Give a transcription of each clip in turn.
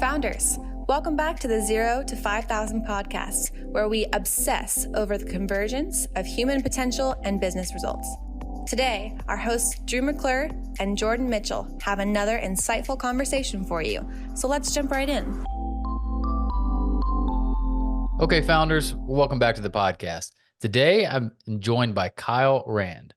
Founders, welcome back to the 0 to 5,000 podcast, where we obsess over the convergence of human potential and business results. Today, our hosts Drew McClure and Jordan Mitchell have another insightful conversation for you. So let's jump right in. Okay, founders, welcome back to the podcast. Today, I'm joined by Kyle Rand.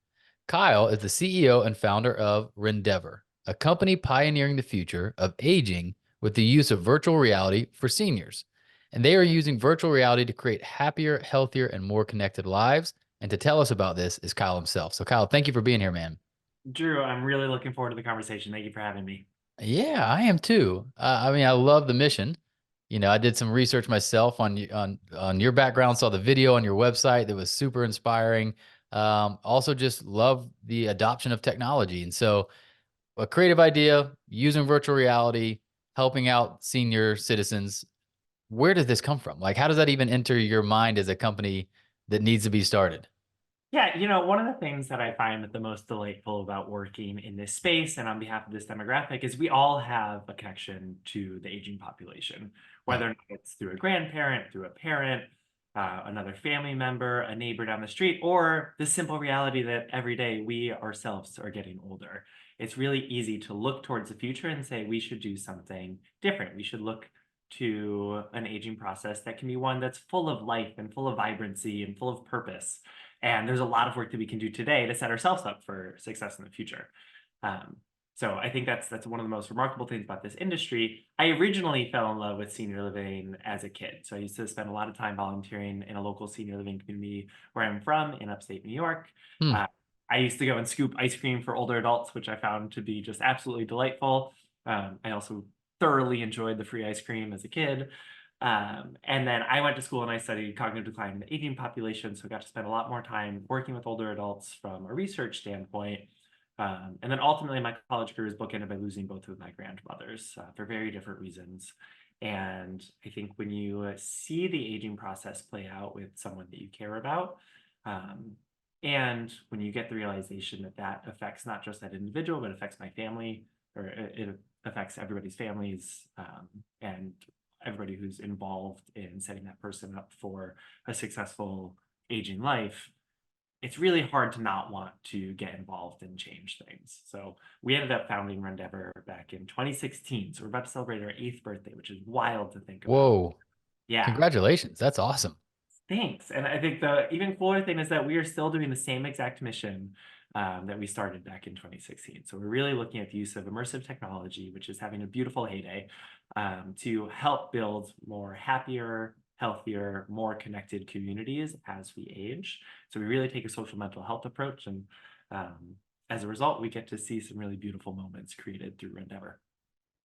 Kyle is the CEO and founder of Rendever, a company pioneering the future of aging with the use of virtual reality for seniors. And they are using virtual reality to create happier, healthier, and more connected lives. And to tell us about this is Kyle himself. So Kyle, thank you for being here, man. Drew, I'm really looking forward to the conversation. Thank you for having me. Yeah, I am too. I love the mission. I did some research myself on your background, saw the video on your website that was super inspiring. Also just love the adoption of technology. And so a creative idea, using virtual reality, helping out senior citizens. Where does this come from? Like, how does that even enter your mind as a company that needs to be started? Yeah, one of the things that I find the most delightful about working in this space and on behalf of this demographic is we all have a connection to the aging population, whether or not it's through a grandparent, through a parent, another family member, a neighbor down the street, or the simple reality that every day we ourselves are getting older. It's really easy to look towards the future and say we should do something different. We should look to an aging process that can be one that's full of life and full of vibrancy and full of purpose. And there's a lot of work that we can do today to set ourselves up for success in the future. So I think that's one of the most remarkable things about this industry. I originally fell in love with senior living as a kid. So I used to spend a lot of time volunteering in a local senior living community where I'm from in upstate New York. I used to go and scoop ice cream for older adults, which I found to be just absolutely delightful. I also thoroughly enjoyed the free ice cream as a kid. And then I went to school and I studied cognitive decline in the aging population. So I got to spend a lot more time working with older adults from a research standpoint. And then ultimately my college career was bookended by losing both of my grandmothers for very different reasons. And I think when you see the aging process play out with someone that you care about, and when you get the realization that that affects not just that individual, but affects my family, or it affects everybody's families, and everybody who's involved in setting that person up for a successful aging life, it's really hard to not want to get involved and change things. So we ended up founding Rendever back in 2016. So we're about to celebrate our 8th birthday, which is wild to think about. Whoa. Yeah. Congratulations. That's awesome. Thanks. And I think the even cooler thing is that we are still doing the same exact mission that we started back in 2016. So we're really looking at the use of immersive technology, which is having a beautiful heyday, to help build more happier, healthier, more connected communities as we age. So we really take a social mental health approach. And as a result, we get to see some really beautiful moments created through Rendever.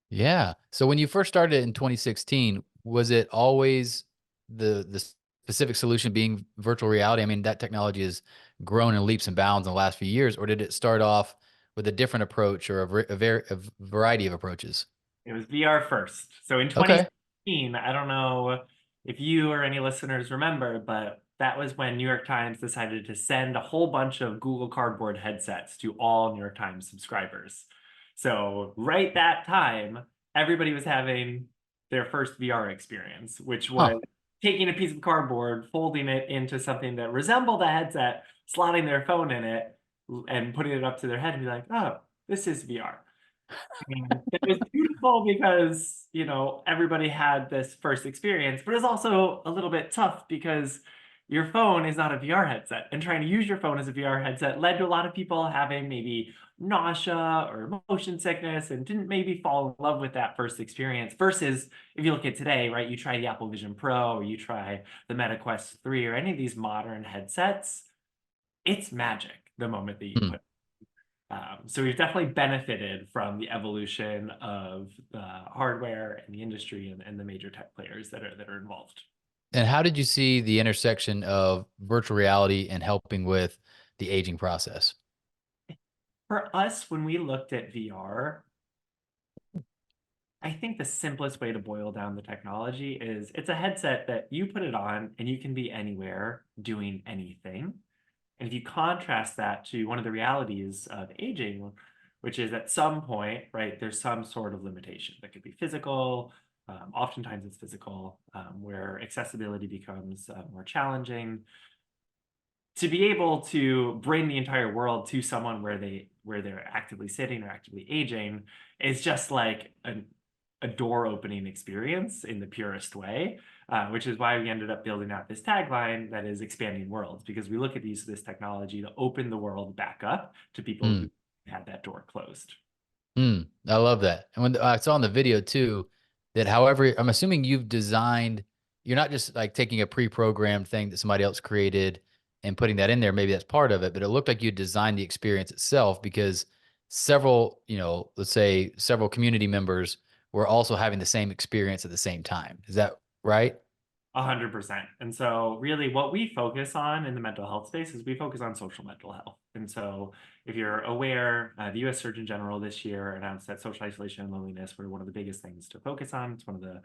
Yeah. So when you first started in 2016, was it always the specific solution being virtual reality? I mean, that technology has grown in leaps and bounds in the last few years, or did it start off with a different approach or a variety of approaches? It was VR first. So in 2016, I don't know if you or any listeners remember, but that was when New York Times decided to send a whole bunch of Google Cardboard headsets to all New York Times subscribers. So right that time, everybody was having their first VR experience, which was taking a piece of cardboard, folding it into something that resembled a headset, slotting their phone in it, and putting it up to their head and be like, oh, this is VR. And it was beautiful because, everybody had this first experience, but it's also a little bit tough because your phone is not a VR headset, and trying to use your phone as a VR headset led to a lot of people having maybe nausea or motion sickness and didn't maybe fall in love with that first experience. Versus if you look at today, right, you try the Apple Vision Pro or you try the Meta Quest 3 or any of these modern headsets, it's magic the moment that you put it. So we've definitely benefited from the evolution of the hardware and the industry and the major tech players that are involved. And how did you see the intersection of virtual reality and helping with the aging process? For us, when we looked at VR, I think the simplest way to boil down the technology is it's a headset that you put it on and you can be anywhere doing anything. And if you contrast that to one of the realities of aging, which is at some point, right, there's some sort of limitation that could be physical, Oftentimes it's physical, where accessibility becomes more challenging. To be able to bring the entire world to someone where they're actively sitting or actively aging is just like a door opening experience in the purest way, which is why we ended up building out this tagline that is expanding worlds, because we look at this technology to open the world back up to people who had that door closed. I love that. And when I saw in the video too, that however, I'm assuming you've designed, you're not just like taking a pre-programmed thing that somebody else created and putting that in there. Maybe that's part of it, but it looked like you designed the experience itself, because several, let's say several community members were also having the same experience at the same time. Is that right? 100%. And so really what we focus on in the mental health space is we focus on social mental health. And so if you're aware, the US Surgeon General this year announced that social isolation and loneliness were one of the biggest things to focus on. It's one of the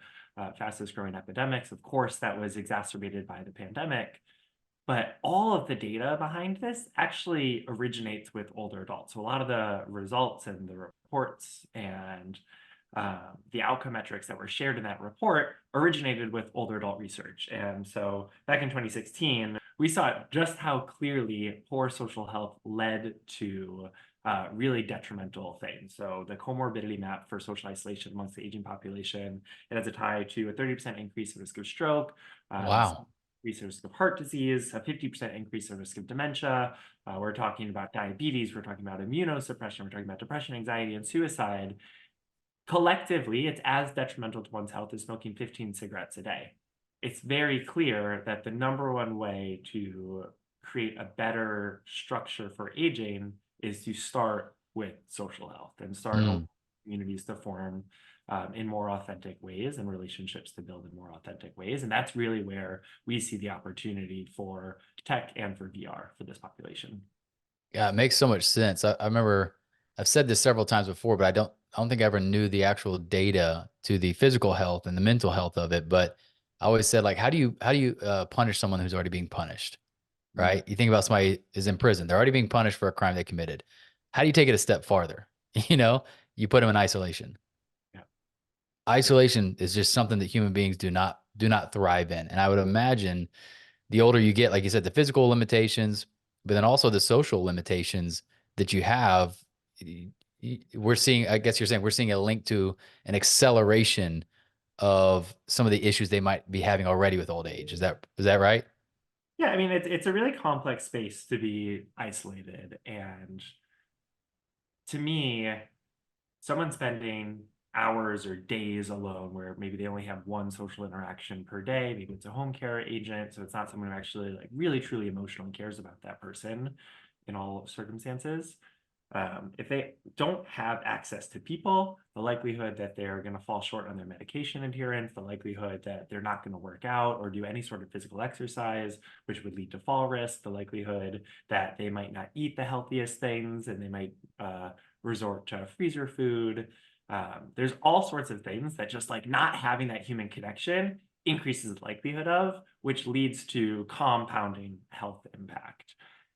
fastest growing epidemics. Of course, that was exacerbated by the pandemic. But all of the data behind this actually originates with older adults. So a lot of the results and the reports and the outcome metrics that were shared in that report originated with older adult research. And so back in 2016, we saw just how clearly poor social health led to really detrimental things. So the comorbidity map for social isolation amongst the aging population, it has a tie to a 30% increase in risk of stroke, Wow. increase in risk of heart disease, a 50% increase in risk of dementia. We're talking about diabetes, we're talking about immunosuppression, we're talking about depression, anxiety, and suicide. Collectively, it's as detrimental to one's health as smoking 15 cigarettes a day. It's very clear that the number one way to create a better structure for aging is to start with social health and start communities to form in more authentic ways and relationships to build in more authentic ways. And that's really where we see the opportunity for tech and for VR for this population. Yeah, it makes so much sense. I remember I've said this several times before, but I don't think I ever knew the actual data to the physical health and the mental health of it. But I always said, like, how do you punish someone who's already being punished? Right? You think about somebody is in prison, they're already being punished for a crime they committed. How do you take it a step farther? You put them in isolation. Yeah. Isolation is just something that human beings do not thrive in. And I would imagine the older you get, like you said, the physical limitations, but then also the social limitations that you have, we're seeing, I guess you're saying we're seeing a link to an acceleration of some of the issues they might be having already with old age. Is that right? Yeah, I mean, it's a really complex space to be isolated. And to me, someone spending hours or days alone where maybe they only have one social interaction per day, maybe it's a home care agent, so it's not someone who actually like really truly emotionally cares about that person in all circumstances. If they don't have access to people, the likelihood that they're going to fall short on their medication adherence, the likelihood that they're not going to work out or do any sort of physical exercise, which would lead to fall risk, the likelihood that they might not eat the healthiest things and they might resort to freezer food. There's all sorts of things that just like not having that human connection increases the likelihood of, which leads to compounding health impact.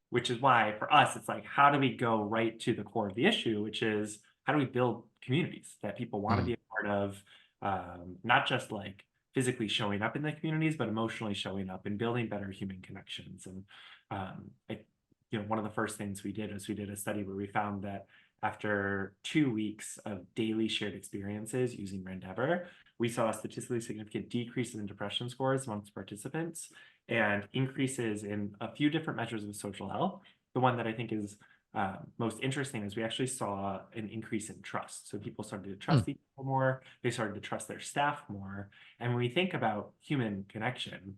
Which is why for us, it's like, how do we go right to the core of the issue, which is how do we build communities that people want to be a part of, not just like physically showing up in the communities, but emotionally showing up and building better human connections. And one of the first things we did was we did a study where we found that after 2 weeks of daily shared experiences using Rendever, we saw a statistically significant decrease in depression scores amongst participants and increases in a few different measures of social health. The one that I think is most interesting is we actually saw an increase in trust. So people started to trust each other more, they started to trust their staff more. And when we think about human connection,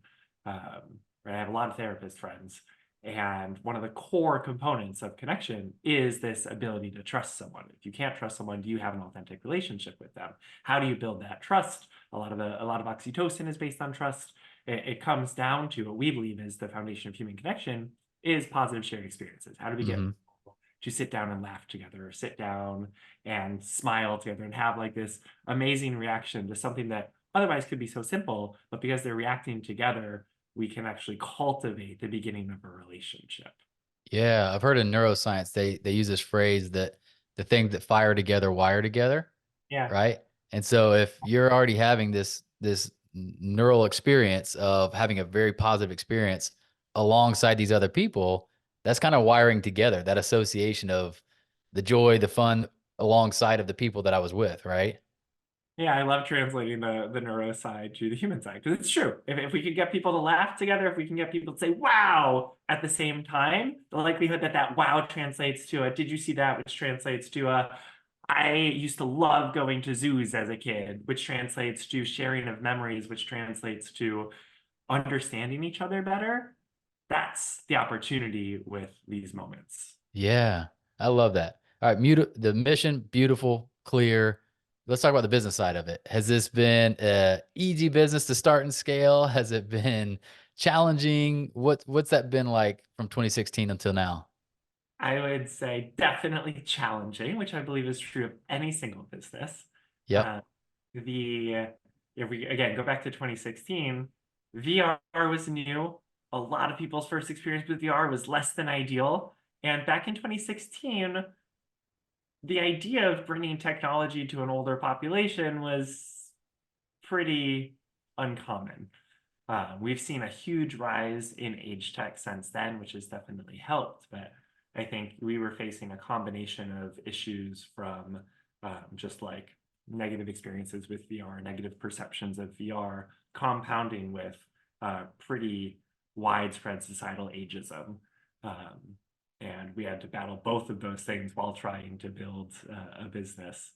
right, I have a lot of therapist friends, and one of the core components of connection is this ability to trust someone. If you can't trust someone, do you have an authentic relationship with them? How do you build that trust? A lot of oxytocin is based on trust. It comes down to what we believe is the foundation of human connection is positive shared experiences. How do we get people to sit down and laugh together, or sit down and smile together and have like this amazing reaction to something that otherwise could be so simple, but because they're reacting together, we can actually cultivate the beginning of a relationship. Yeah, I've heard in neuroscience they use this phrase that the things that fire together wire together. Yeah. Right? And so if you're already having this neural experience of having a very positive experience alongside these other people, that's kind of wiring together that association of the joy, the fun alongside of the people that I was with, right? Yeah, I love translating the neuro side to the human side because it's true. If we could get people to laugh together, if we can get people to say "wow" at the same time, the likelihood that that "wow" translates to a "did you see that," which translates to a "I used to love going to zoos as a kid," which translates to sharing of memories, which translates to understanding each other better. That's the opportunity with these moments. Yeah, I love that. All right, the mission, beautiful, clear. Let's talk about the business side of it. Has this been a easy business to start and scale? Has it been challenging? What's that been like from 2016 until now? I would say definitely challenging, which I believe is true of any single business. Yep. Uh, the if we again go back to 2016, VR was new. A lot of people's first experience with VR was less than ideal. And back in 2016, the idea of bringing technology to an older population was pretty uncommon. We've seen a huge rise in age tech since then, which has definitely helped. But I think we were facing a combination of issues from just like negative experiences with VR, negative perceptions of VR, compounding with pretty widespread societal ageism. Um, and we had to battle both of those things while trying to build a business,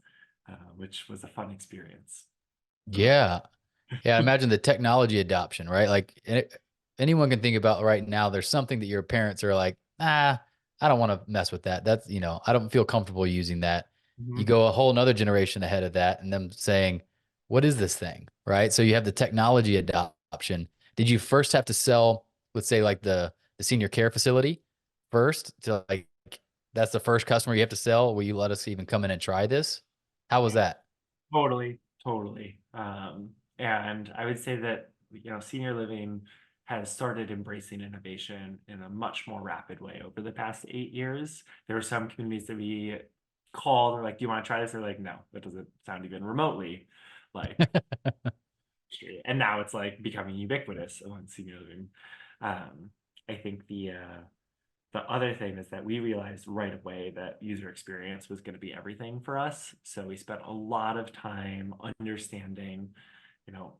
which was a fun experience. Yeah. Yeah, I imagine the technology adoption, right? Like anyone can think about right now, there's something that your parents are like, ah, I don't want to mess with that. That's, I don't feel comfortable using that. You Mhm. go a whole nother generation ahead of that and them saying, what is this thing? Right. So you have the technology adoption. Did you first have to sell, let's say like the senior care facility first to like, that's the first customer you have to sell? Will you let us even come in and try this? How was that? Totally, totally. And I would say that, senior living has started embracing innovation in a much more rapid way over the past 8 years. There are some communities that we call, they're like, "Do you want to try this?" They're like, "No, that doesn't sound even remotely like." And now it's like becoming ubiquitous among senior living. Um, I think the other thing is that we realized right away that user experience was going to be everything for us. So we spent a lot of time understanding, you know,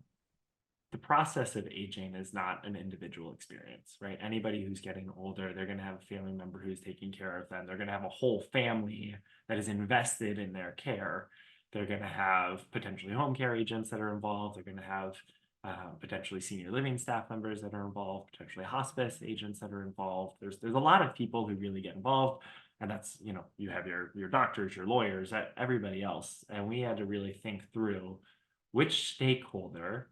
the process of aging is not an individual experience, right? Anybody who's getting older, they're going to have a family member who's taking care of them. They're going to have a whole family that is invested in their care. They're going to have potentially home care agents that are involved. They're going to have potentially senior living staff members that are involved, potentially hospice agents that are involved. There's a lot of people who really get involved, and that's, you have your doctors, your lawyers, everybody else, and we had to really think through which stakeholder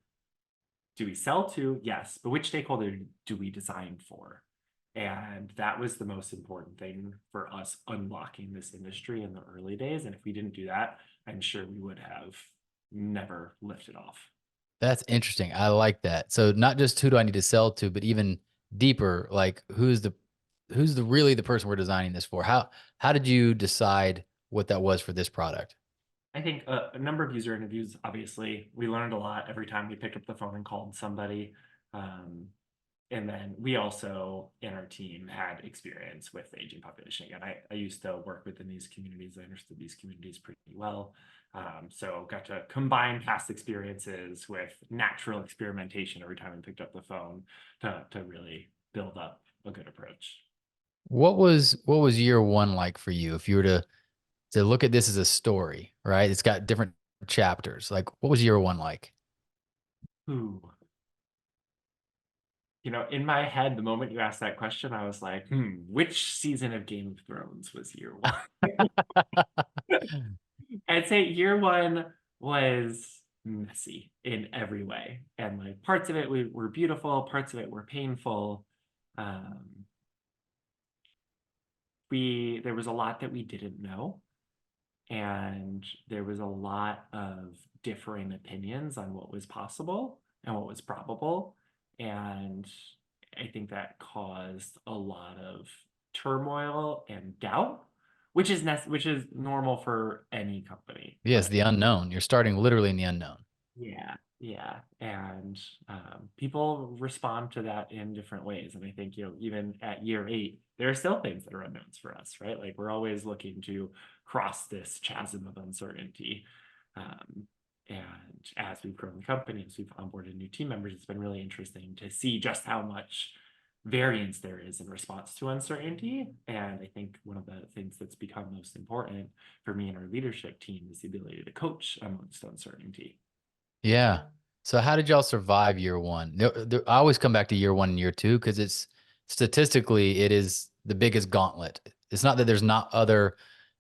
do we sell to? Yes, but which stakeholder do we design for? And that was the most important thing for us unlocking this industry in the early days. And if we didn't do that, I'm sure we would have never lifted off. That's interesting. I like that. So not just who do I need to sell to, but even deeper, like who's the really the person we're designing this for? How did you decide what that was for this product? I think a number of user interviews, obviously, we learned a lot every time we picked up the phone and called somebody. Um, And then we also, in our team, had experience with the aging population. Again, I used to work within these communities. I understood these communities pretty well. So got to combine past experiences with natural experimentation every time I picked up the phone to really build up a good approach. What was year one like for you? If you were to look at this as a story, right? It's got different chapters. Like what was year one like? Ooh. In my head, the moment you asked that question, I was like, which season of Game of Thrones was year one? I'd say year one was messy in every way. And like parts of it were beautiful, parts of it were painful. Um, there was a lot that we didn't know, and there was a lot of differing opinions on what was possible and what was probable. And I think that caused a lot of turmoil and doubt, which is which is normal for any company. Yes, the unknown. You're starting literally in the unknown. Yeah, yeah, and people respond to that in different ways. And I think, even at year 8, there are still things that are unknowns for us, right? Like we're always looking to cross this chasm of uncertainty. And as we've grown the company, as we've onboarded new team members, it's been really interesting to see just how much variance there is in response to uncertainty. And I think one of the things that's become most important for me and our leadership team is the ability to coach amongst uncertainty. Yeah. So how did y'all survive year 1? I always come back to year 1 and year 2 because it's statistically, it is the biggest gauntlet. It's not that there's not other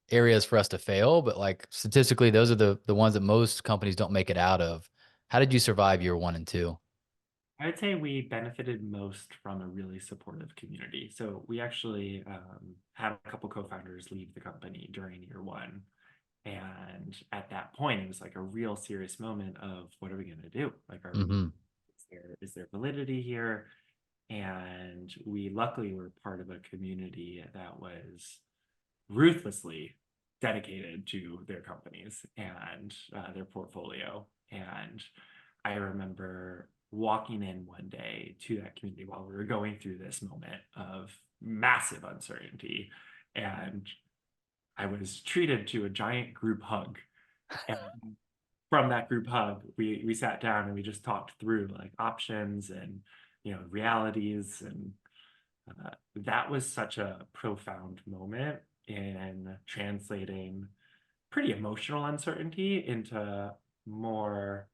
areas for us to fail, but like statistically, those are the ones that most companies don't make it out of. How did you survive year 1 and 2? I'd say we benefited most from a really supportive community. So we actually had a couple co-founders leave the company during year 1. And at that point, it was like a real serious moment of what are we going to do? Like, Mm-hmm. is there validity here? And we luckily were part of a community that was ruthlessly dedicated to their companies and their portfolio. And I remember walking in one day to that community while we were going through this moment of massive uncertainty. And I was treated to a giant group hug. And from that group hug, we sat down and we just talked through like options and, realities. And that was such a profound moment in translating pretty emotional uncertainty into more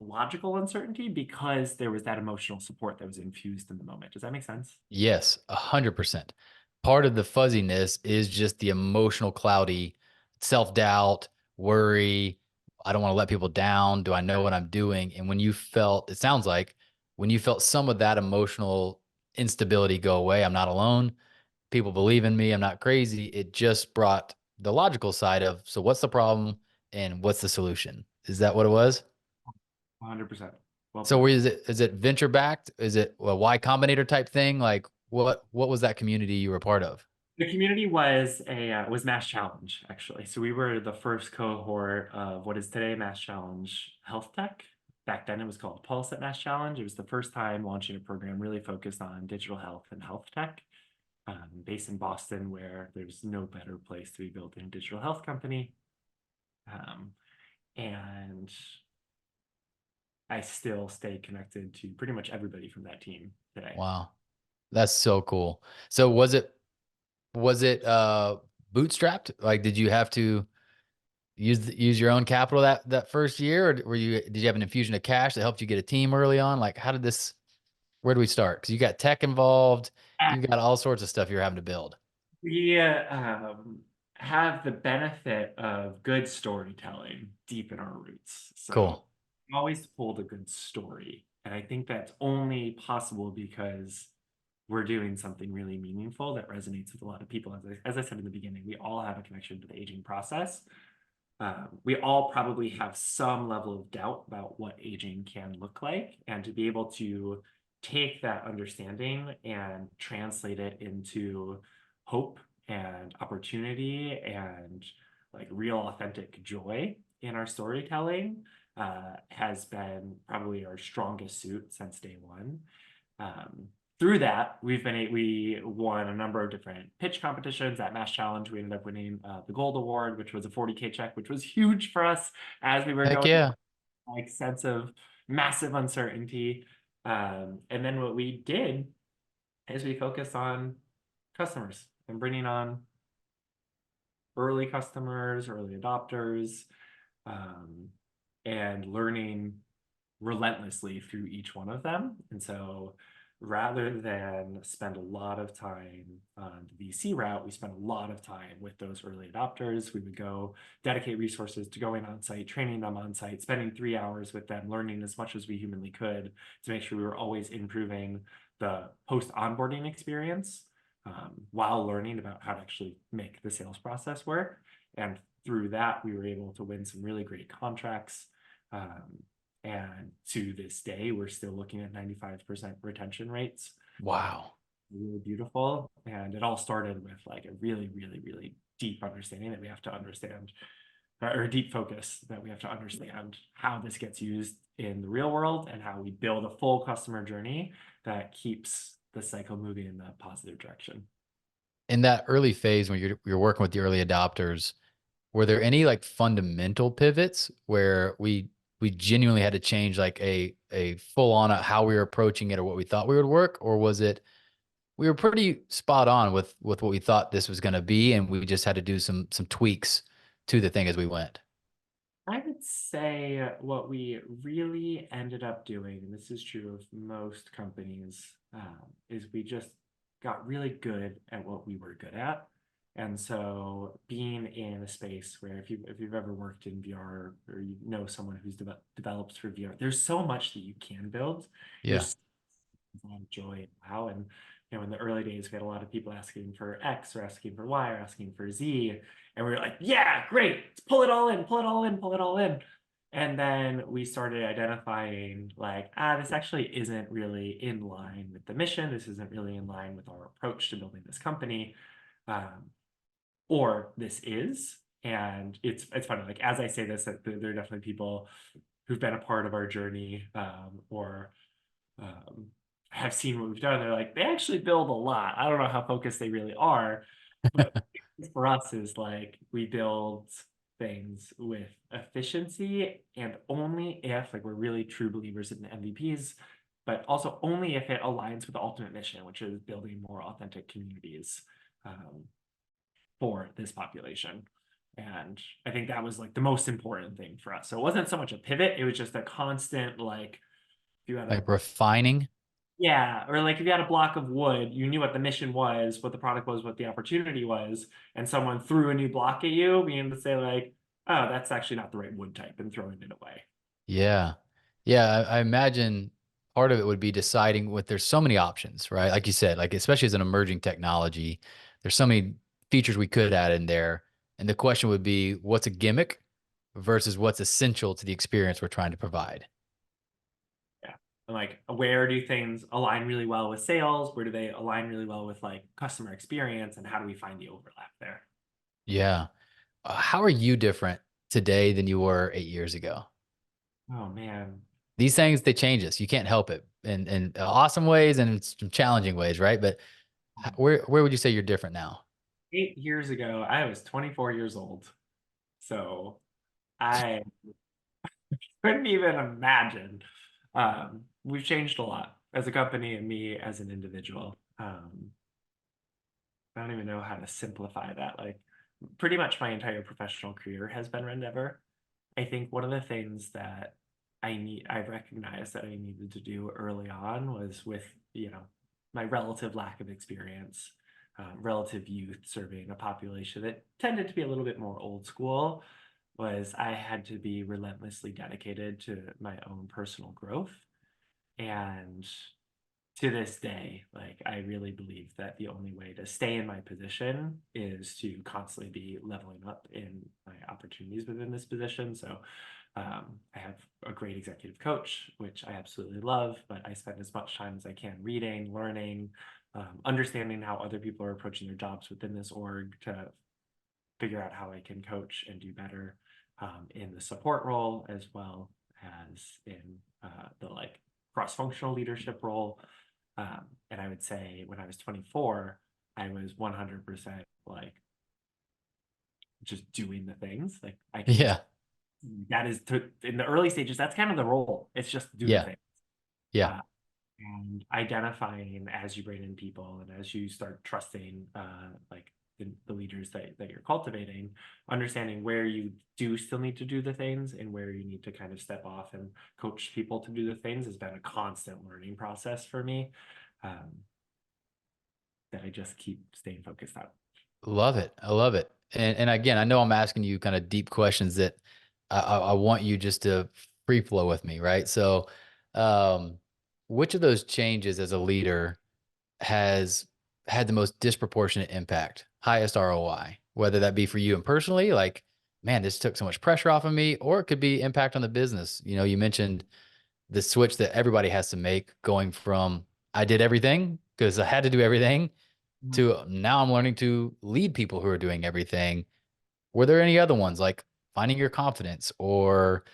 logical uncertainty because there was that emotional support that was infused in the moment. Does that make sense? Yes, 100%. Part of the fuzziness is just the emotional, cloudy self-doubt, worry. I don't want to let people down. Do I know what I'm doing? And when you felt, it sounds like when you felt some of that emotional instability go away, I'm not alone. People believe in me. I'm not crazy. It just brought the logical side of, so what's the problem and what's the solution? Is that what it was? 100%. Well So put. is it venture backed? Is it a Y Combinator type thing? Like what was that community you were a part of? The community was Mass Challenge, actually. So we were the first cohort of what is today Mass Challenge Health Tech. Back then it was called Pulse at Mass Challenge. It was the first time launching a program really focused on digital health and health tech, based in Boston, where there's no better place to be building a digital health company. And I still stay connected to pretty much everybody from that team today. Wow. That's so cool. So was it bootstrapped? Like did you have to use your own capital that first year, or did you have an infusion of cash that helped you get a team early on? Like where do we start? Because you got tech involved, you got all sorts of stuff you're having to build. We have the benefit of good storytelling deep in our roots. So Cool. we always told a good story. And I think that's only possible because we're doing something really meaningful that resonates with a lot of people. As I said in the beginning, we all have a connection to the aging process. We all probably have some level of doubt about what aging can look like, and to be able to take that understanding and translate it into hope and opportunity and like real authentic joy in our storytelling has been probably our strongest suit since day one. Through that, we won a number of different pitch competitions. At Mass Challenge, we ended up winning the Gold Award, which was a 40K check, which was huge for us as we were Heck going yeah. like sense of massive uncertainty. And then what we did is we focused on customers and bringing on early customers, early adopters, and learning relentlessly through each one of them. And so rather than spend a lot of time on the VC route, we spent a lot of time with those early adopters. We would go dedicate resources to going on site, training them on site, spending 3 hours with them, learning as much as we humanly could to make sure we were always improving the post-onboarding experience while learning about how to actually make the sales process work. And through that, we were able to win some really great contracts. And to this day, we're still looking at 95% retention rates. Wow. really beautiful. And it all started with like a really, really, really deep understanding that we have to understand, or a deep focus that we have to understand how this gets used in the real world and how we build a full customer journey that keeps the cycle moving in the positive direction. In that early phase when you're working with the early adopters, were there any like fundamental pivots where we genuinely had to change like a full on how we were approaching it or what we thought we would work, or was it we were pretty spot on with what we thought this was going to be, and we just had to do some tweaks to the thing as we went? I would say what we really ended up doing, and this is true of most companies, is we just got really good at what we were good at. And so being in a space where if you've ever worked in VR or you know someone who's develops for VR, there's so much that you can build. Yeah. There's a lot of joy and wow. And in the early days, we had a lot of people asking for X or asking for Y or asking for Z. And we were like, yeah, great, let's pull it all in, pull it all in, pull it all in. And then we started identifying like, this actually isn't really in line with the mission. This isn't really in line with our approach to building this company. Or this is. And it's funny, like as I say this, that there are definitely people who've been a part of our journey, or have seen what we've done. They're like, they actually build a lot. I don't know how focused they really are, but for us is like we build things with efficiency, and only if like we're really true believers in the MVPs, but also only if it aligns with the ultimate mission, which is building more authentic communities for this population. And I think that was like the most important thing for us. So it wasn't so much a pivot, it was just a constant like, if you had Like refining. yeah, or like if you had a block of wood, you knew what the mission was, what the product was, what the opportunity was, and someone threw a new block at you, being able to say like, oh, that's actually not the right wood type, and throwing it away. Yeah. Yeah. I imagine part of it would be deciding what there's so many options, right? Like you said, like especially as an emerging technology, there's so many features we could add in there. And the question would be, what's a gimmick versus what's essential to the experience we're trying to provide? Yeah. And like, where do things align really well with sales? Where do they align really well with like customer experience? And how do we find the overlap there? Yeah. How are you different today than you were 8 years ago? Oh man. These things, they change us. You can't help it in awesome ways and in some challenging ways, right? But where would you say you're different now? 8 years ago, I was 24 years old. So I couldn't even imagine. We've changed a lot as a company and me as an individual. I don't even know how to simplify that. Like, pretty much my entire professional career has been Rendever. I think one of the things that I recognized that I needed to do early on was with, my relative lack of experience, relative youth serving a population that tended to be a little bit more old school, was I had to be relentlessly dedicated to my own personal growth. And to this day, like I really believe that the only way to stay in my position is to constantly be leveling up in my opportunities within this position. So I have a great executive coach, which I absolutely love, but I spend as much time as I can reading, learning, understanding how other people are approaching their jobs within this org to figure out how I can coach and do better in the support role, as well as in the like cross-functional leadership role. And I would say when I was 24, I was 100% like just doing the things. Like I can, Yeah. that is in the early stages, that's kind of the role. It's just do the Yeah. things. Yeah. Uh, and identifying as you bring in people and as you start trusting like the leaders that you're cultivating, understanding where you do still need to do the things and where you need to kind of step off and coach people to do the things has been a constant learning process for me, that I just keep staying focused on. Love it. I love it. And again, I know I'm asking you kind of deep questions that I want you just to free flow with me, right? So, which of those changes as a leader has had the most disproportionate impact, highest ROI, whether that be for you and personally, like, man, this took so much pressure off of me, or it could be impact on the business. You know, you mentioned the switch that everybody has to make going from I did everything because I had to do everything, Mhm. to now I'm learning to lead people who are doing everything. Were there any other ones, like finding your confidence or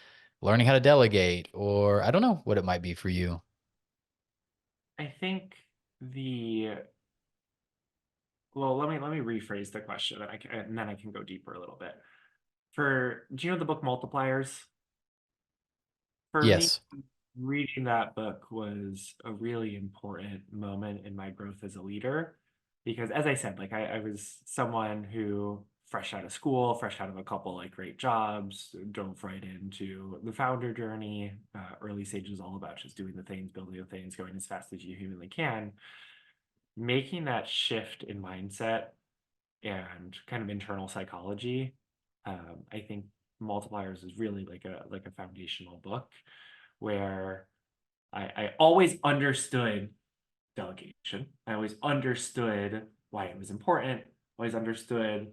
learning how to delegate, or I don't know what it might be for you? I think the well, let me rephrase the question, and then I can go deeper a little bit. Do you know the book Multipliers? For me, Yes. reading that book was a really important moment in my growth as a leader because, as I said, like I was someone who fresh out of school, fresh out of a couple like great jobs, dove right into the founder journey. Early stages all about just doing the things, building the things, going as fast as you humanly can. Making that shift in mindset and kind of internal psychology, I think Multipliers is really like a foundational book where I always understood delegation. I always understood why it was important, always understood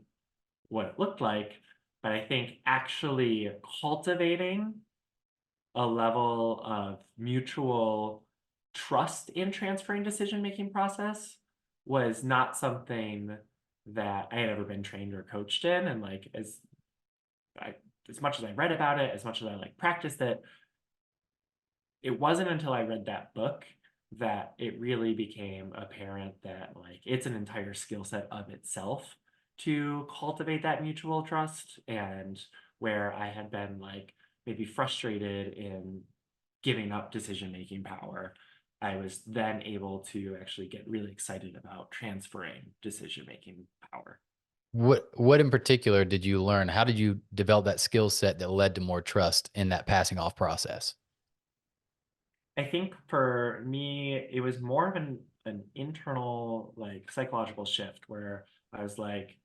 what it looked like. But I think actually cultivating a level of mutual trust in transferring decision-making process was not something that I had ever been trained or coached in. And like I, as much as I read about it, as much as I like practiced it, it wasn't until I read that book that it really became apparent that like it's an entire skill set of itself to cultivate that mutual trust. And where I had been like maybe frustrated in giving up decision making power, I was then able to actually get really excited about transferring decision making power. What in particular did you learn? How did you develop that skill set that led to more trust in that passing off process? I think for me, it was more of an internal like psychological shift where I was like,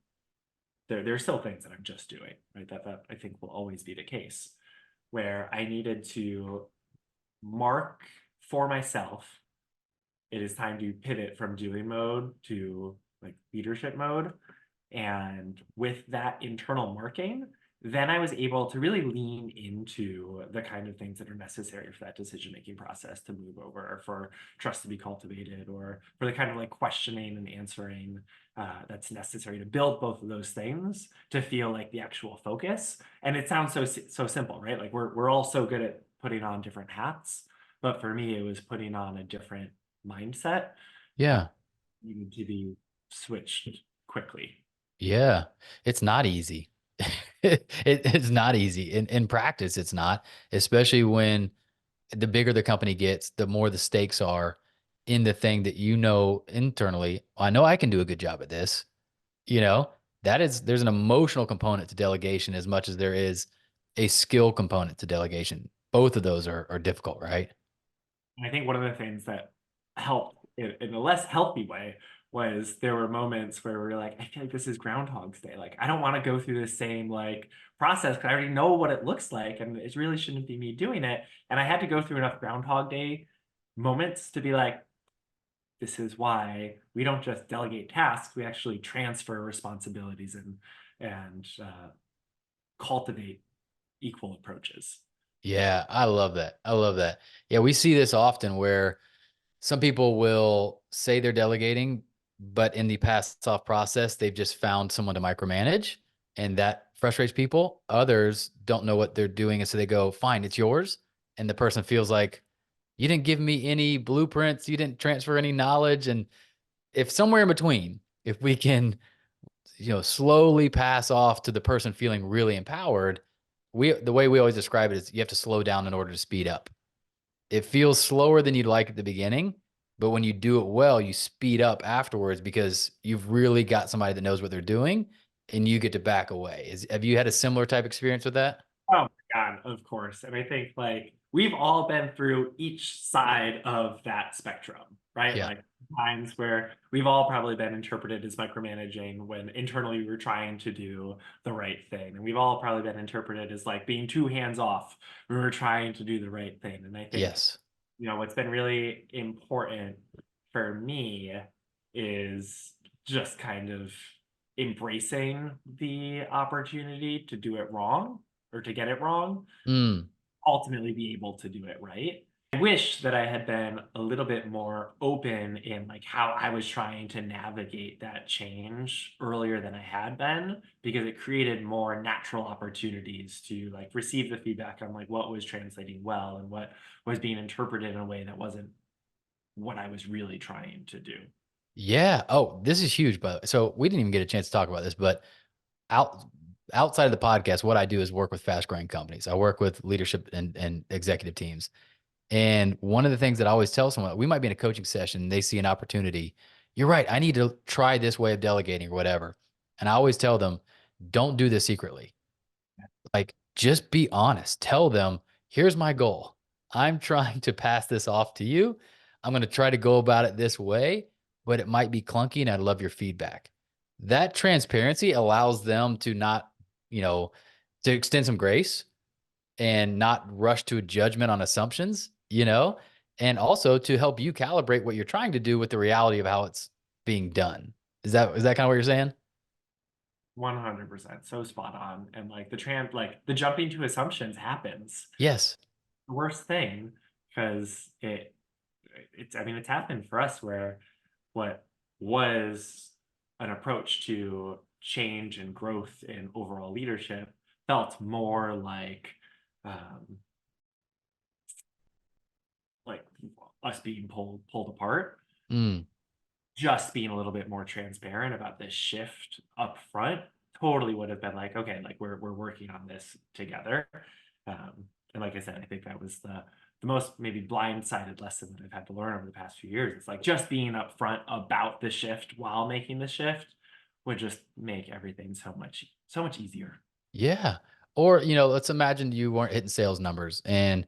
there's still things that I'm just doing, right? That I think will always be the case, where I needed to mark for myself, it is time to pivot from doing mode to like leadership mode. And with that internal marking, then I was able to really lean into the kind of things that are necessary for that decision-making process to move over, or for trust to be cultivated, or for the kind of like questioning and answering that's necessary to build both of those things to feel like the actual focus. And it sounds so simple, right? Like we're all so good at putting on different hats, but for me, it was putting on a different mindset that Yeah. needed to be switched quickly. Yeah. It's not easy. It's not easy. In practice, it's not, especially when the bigger the company gets, the more the stakes are in the thing that you know internally. I know I can do a good job at this. You know, there's an emotional component to delegation as much as there is a skill component to delegation. Both of those are difficult, right? And I think one of the things that helped in a less healthy way was there were moments where we were like, I feel like this is Groundhog's Day. Like, I don't want to go through the same like process because I already know what it looks like, and it really shouldn't be me doing it. And I had to go through enough Groundhog Day moments to be like, this is why we don't just delegate tasks, we actually transfer responsibilities and cultivate equal approaches. Yeah, I love that. I love that. Yeah, we see this often where some people will say they're delegating, but in the pass off process, they've just found someone to micromanage, and that frustrates people. Others don't know what they're doing, and so they go, "Fine, it's yours." And the person feels like, "You didn't give me any blueprints, you didn't transfer any knowledge." And if somewhere in between, if we can, slowly pass off to the person feeling really empowered, the way we always describe it is you have to slow down in order to speed up. It feels slower than you'd like at the beginning, but when you do it well, you speed up afterwards because you've really got somebody that knows what they're doing and you get to back away. Have you had a similar type experience with that? Oh my God, of course. And I think like we've all been through each side of that spectrum, right? Yeah. Like times where we've all probably been interpreted as micromanaging when internally we were trying to do the right thing. And we've all probably been interpreted as like being too hands off when we were trying to do the right thing. And I think, Yes. what's been really important for me is just kind of embracing the opportunity to do it wrong or to get it wrong, Mm, ultimately be able to do it right. wish that I had been a little bit more open in like how I was trying to navigate that change earlier than I had been, because it created more natural opportunities to like receive the feedback on like what was translating well and what was being interpreted in a way that wasn't what I was really trying to do. Yeah. Oh, this is huge, but so we didn't even get a chance to talk about this, but out outside of the podcast, what I do is work with fast growing companies. I work with leadership and executive teams. And one of the things that I always tell someone, we might be in a coaching session, they see an opportunity. You're right. I need to try this way of delegating or whatever. And I always tell them, don't do this secretly. Like, just be honest. Tell them, here's my goal. I'm trying to pass this off to you. I'm going to try to go about it this way, but it might be clunky and I'd love your feedback. That transparency allows them to not, you know, to extend some grace and not rush to a judgment on assumptions, and also to help you calibrate what you're trying to do with the reality of how it's being done. Is that kind of what you're saying? 100%. So spot on. And like the jumping to assumptions happens. Yes. The worst thing, because I mean, it's happened for us where what was an approach to change and growth in overall leadership felt more um, like us being pulled apart. Mm. Just being a little bit more transparent about this shift up front totally would have been like, okay, like we're working on this together. And like I said, I think that was the most maybe blindsided lesson that I've had to learn over the past few years. It's like just being upfront about the shift while making the shift would just make everything so much easier. Yeah. Or, let's imagine you weren't hitting sales numbers and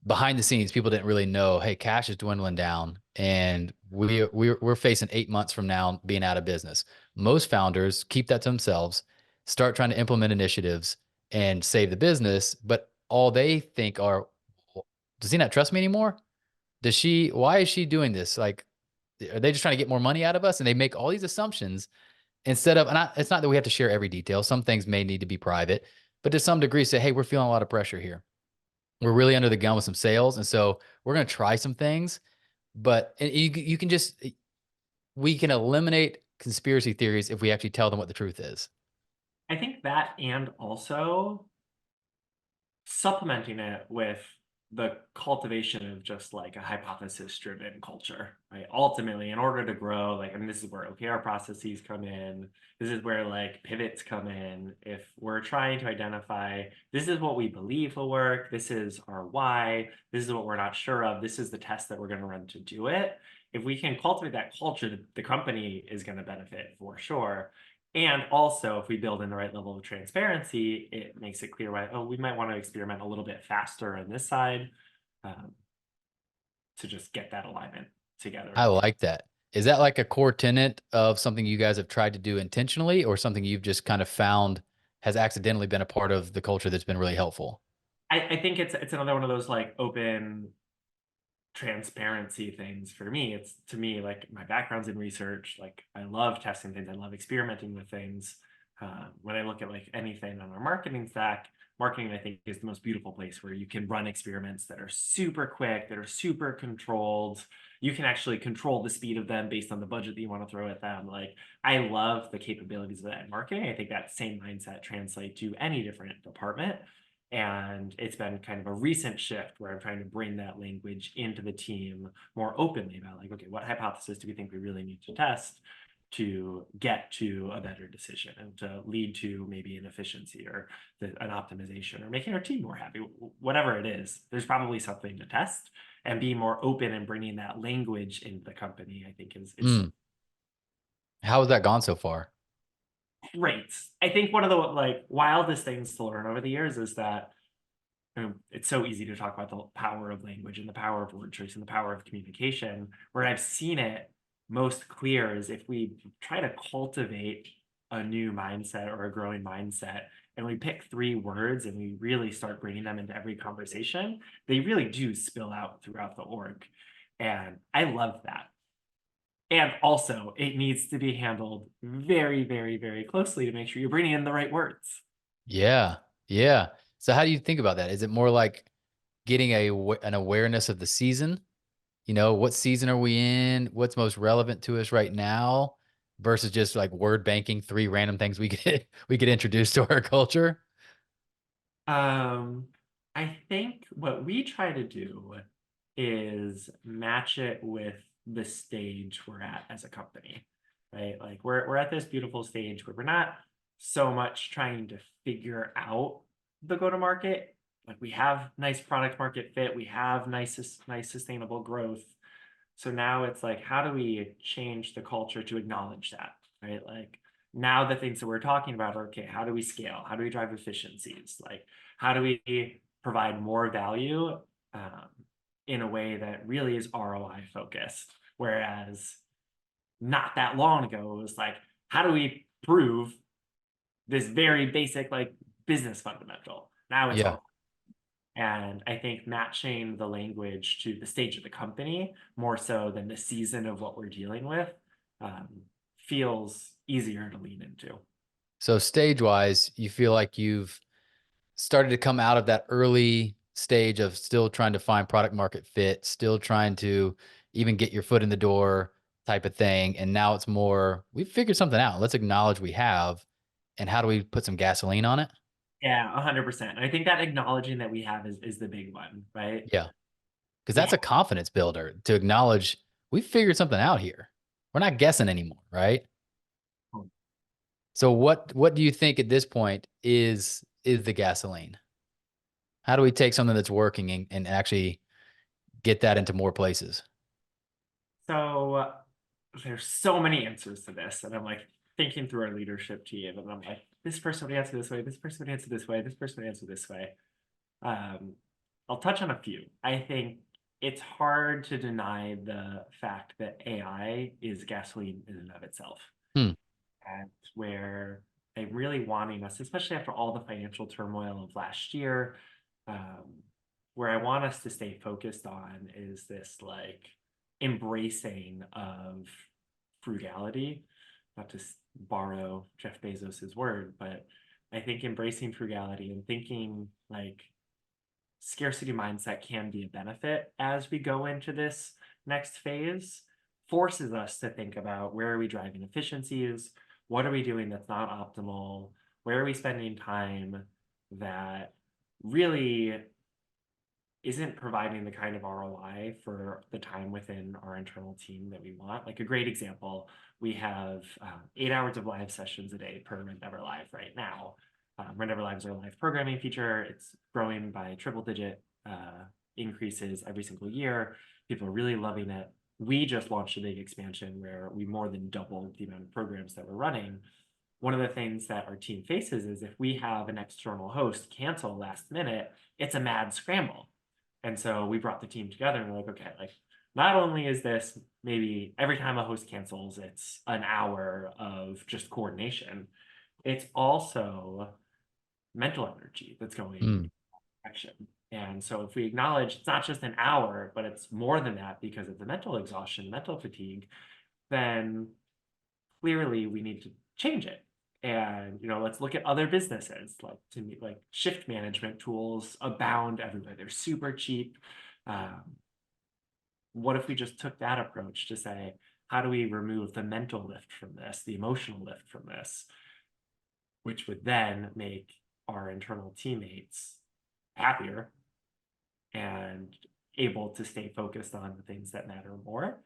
behind the scenes, people didn't really know, hey, cash is dwindling down and we're facing 8 months from now being out of business. Most founders keep that to themselves, start trying to implement initiatives and save the business, but all they think are, "Well, does he not trust me anymore? Why is she doing this? Like, are they just trying to get more money out of us?" And they make all these assumptions instead of, it's not that we have to share every detail. Some things may need to be private, but to some degree say, hey, we're feeling a lot of pressure here. We're really under the gun with some sales. And so we're going to try some things, but you can we can eliminate conspiracy theories if we actually tell them what the truth is. I think that, and also supplementing it with the cultivation of just like a hypothesis driven culture, right? Ultimately, in order to grow, like, I mean, this is where OKR processes come in. This is where like pivots come in. If we're trying to identify, this is what we believe will work, this is our why, this is what we're not sure of, this is the test that we're going to run to do it. If we can cultivate that culture, the company is going to benefit for sure. And also, if we build in the right level of transparency, it makes it clear why, oh, we might want to experiment a little bit faster on this side, to just get that alignment together. I like that. Is that like a core tenet of something you guys have tried to do intentionally or something you've just kind of found has accidentally been a part of the culture that's been really helpful? I think it's another one of those like open transparency things for me. It's, to me, like my background's in research, like I love testing things, I love experimenting with things. When I look at like anything on our marketing stack, marketing I think is the most beautiful place where you can run experiments that are super quick, that are super controlled. You can actually control the speed of them based on the budget that you want to throw at them. Like, I love the capabilities of that in marketing. I think that same mindset translates to any different department. And it's been kind of a recent shift where I'm trying to bring that language into the team more openly about like, okay, what hypothesis do we think we really need to test to get to a better decision and to lead to maybe an efficiency or an optimization or making our team more happy, whatever it is. There's probably something to test, and being more open and bringing that language into the company, I think is How has that gone so far? great. I think one of the like wildest things to learn over the years is that it's so easy to talk about the power of language and the power of word choice and the power of communication. Where I've seen it most clear is if we try to cultivate a new mindset or a growing mindset, and we pick 3 words and we really start bringing them into every conversation, they really do spill out throughout the org. And I love that. And also, it needs to be handled very, very, very closely to make sure you're bringing in the right words. Yeah. Yeah. So how do you think about that? Is it more like getting an awareness of the season. You know, what season are we in? What's most relevant to us right now versus just like word banking 3 random things we could introduce to our culture? I think what we try to do is match it with the stage we're at as a company, right? Like we're at this beautiful stage where we're not so much trying to figure out the go-to-market. Like we have nice product market fit, we have nice sustainable growth. So now it's like, how do we change the culture to acknowledge that, right? Like now the things that we're talking about are, okay, how do we scale? How do we drive efficiencies? Like, how do we provide more value in a way that really is ROI focused? Whereas not that long ago, it was like, how do we prove this very basic like business fundamental? Now it's Yeah. and I think matching the language to the stage of the company more so than the season of what we're dealing with feels easier to lean into. So stage wise, you feel like you've started to come out of that early stage of still trying to find product market fit, still trying to even get your foot in the door type of thing. And now it's more, we've figured something out. Let's acknowledge we have. And how do we put some gasoline on it? Yeah, 100%. I think that acknowledging that we have is the big one, right? Yeah. Because We that's a have, confidence builder to acknowledge we figured something out here. We're not guessing anymore, right? So what do you think at this point is the gasoline? How do we take something that's working and actually get that into more places? so there's so many answers to this, and I'm like thinking through our leadership team, and I'm like, this person would answer this way, this person would answer this way, this person would answer this way. I'll touch on a few. I think it's hard to deny the fact that AI is gasoline in and of itself. Hmm. And where I'm really wanting us, especially after all the financial turmoil of last year, where I want us to stay focused on is this like embracing of frugality, not to borrow Jeff Bezos's word, but I think embracing frugality and thinking like scarcity mindset can be a benefit as we go into this next phase, forces us to think about where are we driving efficiencies, what are we doing that's not optimal, where are we spending time that really isn't providing the kind of ROI for the time within our internal team that we want. Like a great example, we have 8 hours of live sessions a day per Rendever Live right now. Rendever Live is our live programming feature. It's growing by triple-digit increases every single year. People are really loving it. We just launched a big expansion where we more than doubled the amount of programs that we're running. One of the things that our team faces is if we have an external host cancel last minute, it's a mad scramble. And so we brought the team together and we're like, okay, like not only is this maybe every time a host cancels, it's an hour of just coordination, it's also mental energy that's going in that direction. And so if we acknowledge it's not just an hour, but it's more than that because of the mental exhaustion, mental fatigue, then clearly we need to change it. And let's look at other businesses. Like to me, like shift management tools abound everywhere. They're super cheap. What if we just took that approach to say, how do we remove the mental lift from this, the emotional lift from this, which would then make our internal teammates happier and able to stay focused on the things that matter more.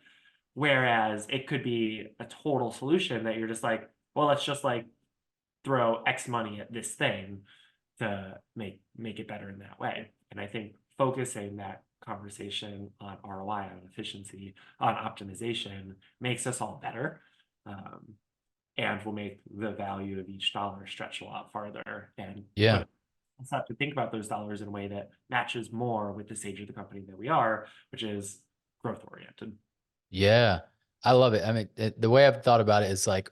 Whereas it could be a total solution that you're just like, well, let's just like throw X money at this thing to make it better in that way. And I think focusing that conversation on ROI, on efficiency, on optimization makes us all better, and will make the value of each dollar stretch a lot farther. And Yeah. let's have to think about those dollars in a way that matches more with the stage of the company that we are, which is growth oriented. Yeah. I love it. I mean, the way I've thought about it is like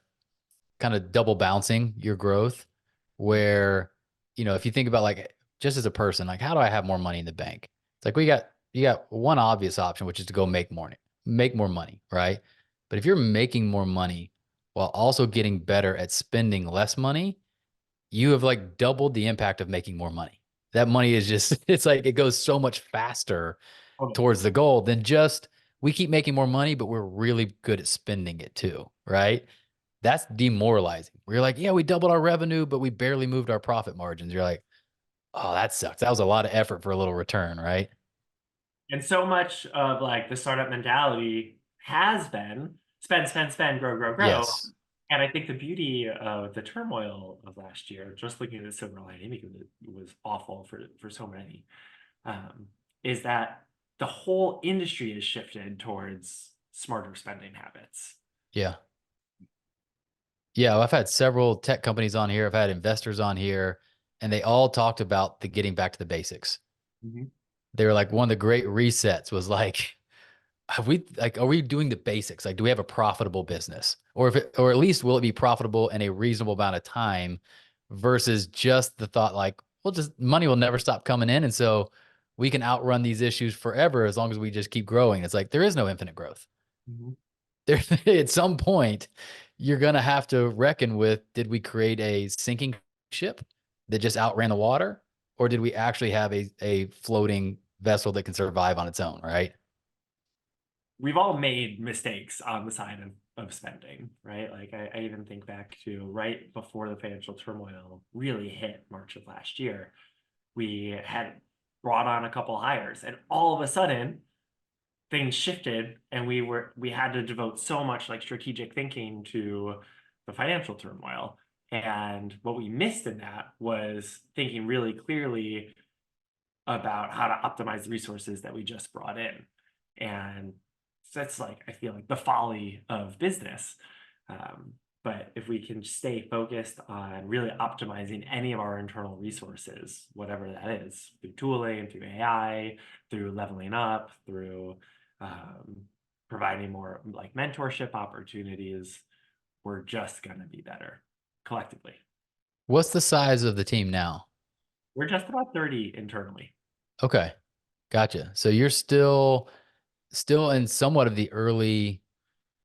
kind of double bouncing your growth where, if you think about like just as a person, like how do I have more money in the bank? It's like you got one obvious option, which is to go make more money, right? But if you're making more money while also getting better at spending less money, you have like doubled the impact of making more money. that money is just, it's like it goes so much faster Totally. towards the goal than just we keep making more money, but we're really good at spending it too, right? That's demoralizing. We're like, yeah, we doubled our revenue, but we barely moved our profit margins. You're like, oh, that sucks. That was a lot of effort for a little return, right? And so much of like the startup mentality has been spend, spend, spend, grow, grow, grow. Yes. And I think the beauty of the turmoil of last year, just looking at the silver lining, because it was awful for so many, um, is that the whole industry has shifted towards smarter spending habits. Yeah. Yeah. I've had several tech companies on here. I've had investors on here, and they all talked about the getting back to the basics. Mhm. They were like, one of the great resets was like, are we doing the basics? Like, do we have a profitable business, or or at least will it be profitable in a reasonable amount of time versus just the thought like, well, just money will never stop coming in. And so we can outrun these issues forever as long as we just keep growing. It's like, there is no infinite growth. Mhm. There, at some point, you're going to have to reckon with, did we create a sinking ship that just outran the water? Or did we actually have a floating vessel that can survive on its own, right? We've all made mistakes on the side of spending, right? Like I even think back to right before the financial turmoil really hit March of last year, we had brought on a couple hires, and all of a sudden things shifted, and we had to devote so much like strategic thinking to the financial turmoil. And what we missed in that was thinking really clearly about how to optimize the resources that we just brought in. And so that's like, I feel like the folly of business. Um, but if we can stay focused on really optimizing any of our internal resources, whatever that is, through tooling, through AI, through leveling up, through um, providing more like mentorship opportunities, we're just going to be better collectively. What's the size of the team now? We're just about 30 internally. Okay. Gotcha. So you're still in somewhat of the early,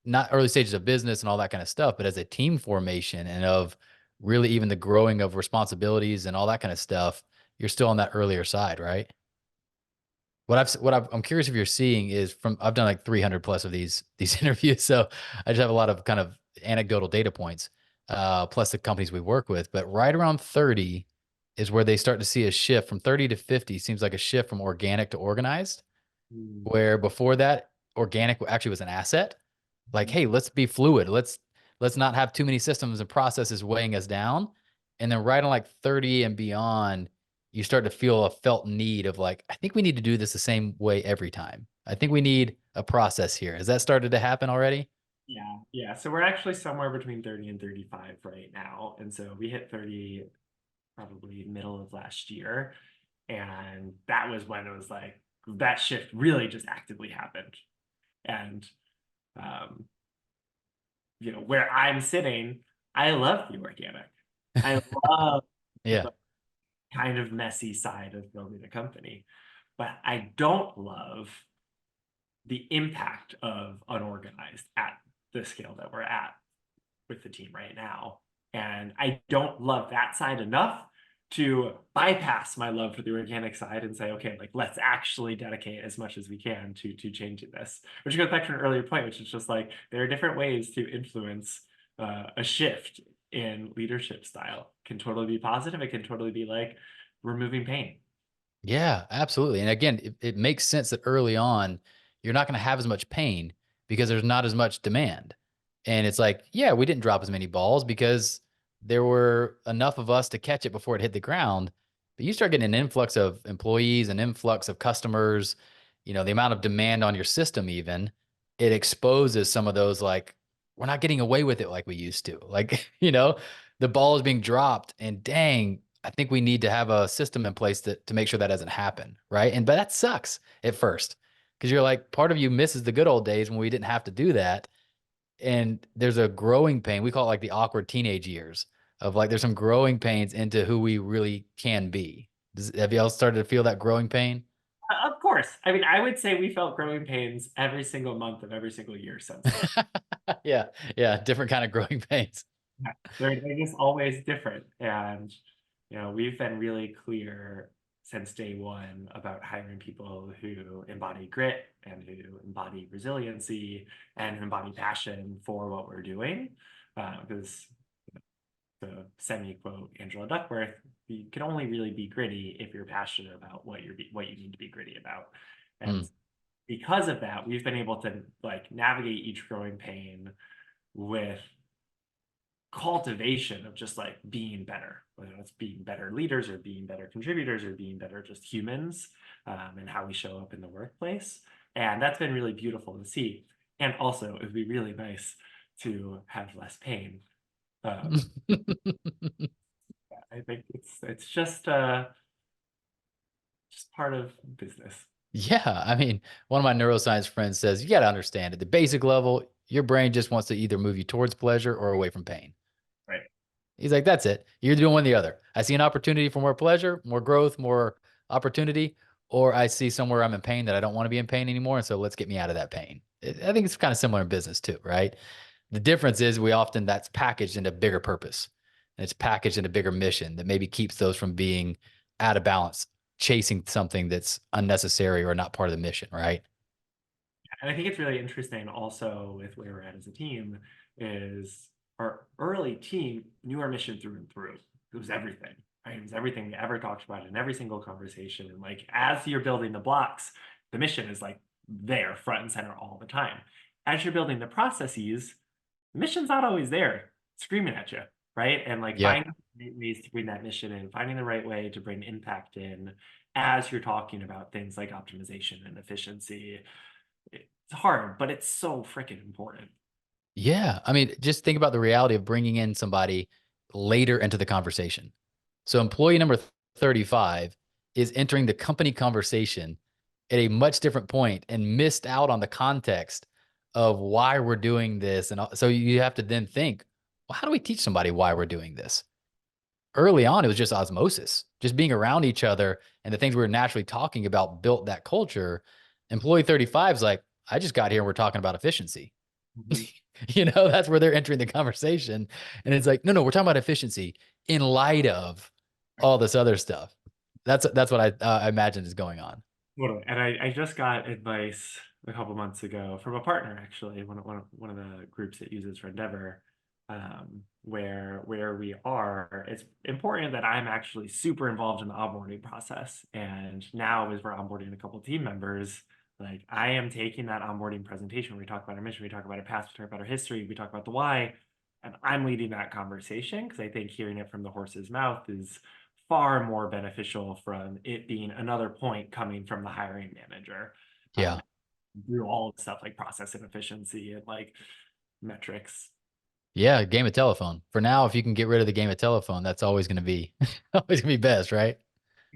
not early stages of business and all that kind of stuff, but as a team formation and of really even the growing of responsibilities and all that kind of stuff, you're still on that earlier side, right? I'm curious if you're seeing is from, I've done like 300 plus of these interviews. So I just have a lot of kind of anecdotal data points, plus the companies we work with, but right around 30 is where they start to see a shift. From 30 to 50 seems like a shift from organic to organized, Mm. where before that organic actually was an asset. Like, hey, let's be fluid. Let's not have too many systems and processes weighing us down. And then right on like 30 and beyond, you start to feel a felt need of like, I think we need to do this the same way every time. I think we need a process here. Has that started to happen already? Yeah, yeah. So we're actually somewhere between 30 and 35 right now. And so we hit 30 probably middle of last year. And that was when it was like that shift really just actively happened. And um, where I'm sitting, I love the organic. I love Yeah. the kind of messy side of building a company, but I don't love the impact of unorganized at the scale that we're at with the team right now. And I don't love that side enough to bypass my love for the organic side and say, okay, like let's actually dedicate as much as we can to changing this. Which goes back to an earlier point, which is just like there are different ways to influence a shift in leadership style. Can totally be positive. It can totally be like removing pain. Yeah, absolutely. And again, it makes sense that early on, you're not going to have as much pain because there's not as much demand. And it's like, yeah, we didn't drop as many balls because there were enough of us to catch it before it hit the ground. But you start getting an influx of employees, an influx of customers, the amount of demand on your system, even it exposes some of those like, we're not getting away with it like we used to. Like, the ball is being dropped and dang, I think we need to have a system in place to make sure that doesn't happen. Right. But that sucks at first because you're like, part of you misses the good old days when we didn't have to do that. And there's a growing pain. We call it like the awkward teenage years of like, there's some growing pains into who we really can be. Have y'all started to feel that growing pain? Of course. I mean, I would say we felt growing pains every single month of every single year since then. Yeah. Yeah. Different kind of growing pains. They're just always different. And, we've been really clear since day one about hiring people who embody grit and who embody resiliency and who embody passion for what we're doing. Because the semi-quote Angela Duckworth, you can only really be gritty if you're passionate about what you need to be gritty about. And because of that, we've been able to like navigate each growing pain with cultivation of just like being better, whether it's being better leaders or being better contributors or being better just humans, and how we show up in the workplace. And that's been really beautiful to see. And also, it would be really nice to have less pain. I think it's just part of business. Yeah. I mean, one of my neuroscience friends says, you got to understand at the basic level, your brain just wants to either move you towards pleasure or away from pain. Right. He's like, that's it. You're doing one or the other. I see an opportunity for more pleasure, more growth, more opportunity, or I see somewhere I'm in pain that I don't want to be in pain anymore. And so let's get me out of that pain. I think it's kind of similar in business too, right? The difference is that's packaged into bigger purpose. And it's packaged in a bigger mission that maybe keeps those from being out of balance, chasing something that's unnecessary or not part of the mission, right? And I think it's really interesting also with where we're at as a team is our early team knew our mission through and through. It was everything, right? It was everything we ever talked about in every single conversation. And like, as you're building the blocks, the mission is like there front and center all the time. As you're building the processes, the mission's not always there screaming at you, right? And like finding ways to bring that mission in, finding the right way to bring impact in as you're talking about things like optimization and efficiency. It's hard, but it's so freaking important. Yeah. I mean, just think about the reality of bringing in somebody later into the conversation. So employee number 35 is entering the company conversation at a much different point and missed out on the context of why we're doing this. And so you have to then think, well, how do we teach somebody why we're doing this? Early on, it was just osmosis, just being around each other and the things we were naturally talking about built that culture. Employee 35 is like, I just got here and we're talking about efficiency. That's where they're entering the conversation. And it's like, no, we're talking about efficiency in light of all this other stuff. That's what I imagine is going on. Totally. And I just got advice a couple months ago from a partner, actually, one of the groups that uses Rendever, where we are, it's important that I'm actually super involved in the onboarding process. And now as we're onboarding a couple of team members, like I am taking that onboarding presentation where we talk about our mission, we talk about our past, we talk about our history, we talk about the why, and I'm leading that conversation because I think hearing it from the horse's mouth is far more beneficial from it being another point coming from the hiring manager. Yeah. Through all the stuff like process and efficiency and like metrics. Yeah, game of telephone. For now, if you can get rid of the game of telephone, that's always going to be best, right?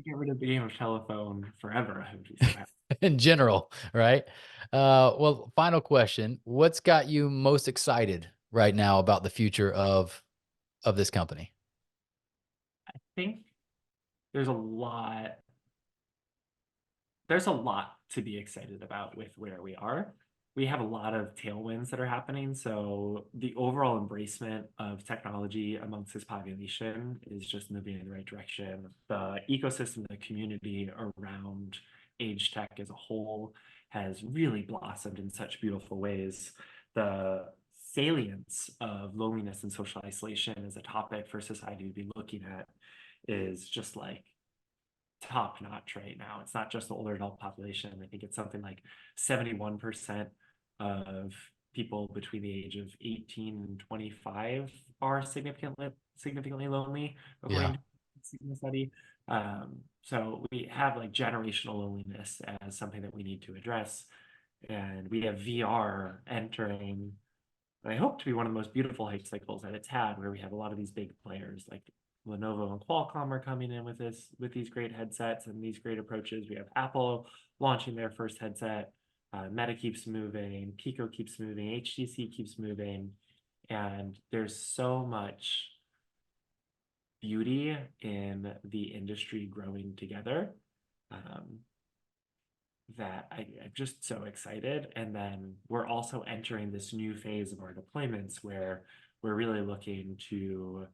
Get rid of the game of telephone forever. I would be so happy. In general, right? Well, final question. What's got you most excited right now about the future of this company? I think there's a lot to be excited about with where we are. We have a lot of tailwinds that are happening. So the overall embracement of technology amongst this population is just moving in the right direction. The ecosystem, the community around age tech as a whole has really blossomed in such beautiful ways. The salience of loneliness and social isolation as a topic for society to be looking at is just like top notch right now. It's not just the older adult population. I think it's something like 71% of people between the age of 18 and 25 are significantly lonely, according to the study. So we have like generational loneliness as something that we need to address. And we have VR entering, I hope to be one of the most beautiful hype cycles that it's had, where we have a lot of these big players like Lenovo and Qualcomm are coming in with these great headsets and these great approaches. We have Apple launching their first headset. Meta keeps moving, Pico keeps moving, HTC keeps moving, and there's so much beauty in the industry growing together that I'm just so excited. And then we're also entering this new phase of our deployments where we're really looking to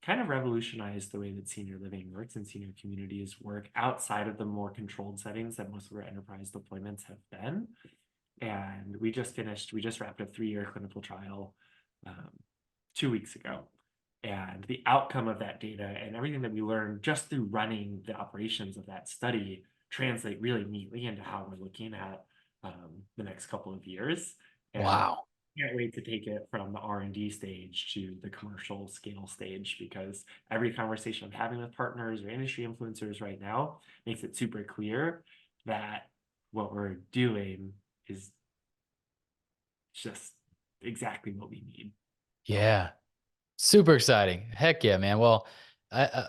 kind of revolutionized the way that senior living works and senior communities work outside of the more controlled settings that most of our enterprise deployments have been. And we just wrapped a 3-year clinical trial 2 weeks ago. And the outcome of that data and everything that we learned just through running the operations of that study translate really neatly into how we're looking at the next couple of years. And Wow. can't wait to take it from the R&D stage to the commercial scale stage, because every conversation I'm having with partners or industry influencers right now makes it super clear that what we're doing is just exactly what we need. Yeah. Super exciting. Heck yeah, man. Well,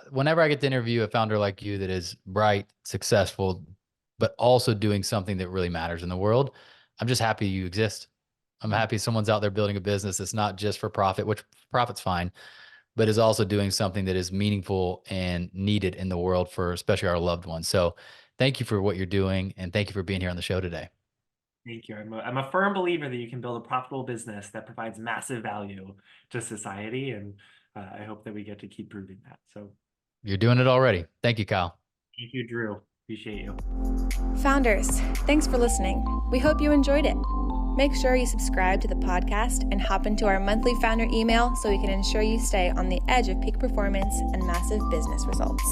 whenever I get to interview a founder like you that is bright, successful, but also doing something that really matters in the world, I'm just happy you exist. I'm happy someone's out there building a business that's not just for profit, which profit's fine, but is also doing something that is meaningful and needed in the world for especially our loved ones. So thank you for what you're doing. And thank you for being here on the show today. Thank you. I'm a firm believer that you can build a profitable business that provides massive value to society. And I hope that we get to keep proving that. So You're doing it already. Thank you, Kyle. thank you, Drew. Appreciate you. Founders, thanks for listening. We hope you enjoyed it. Make sure you subscribe to the podcast and hop into our monthly founder email so we can ensure you stay on the edge of peak performance and massive business results.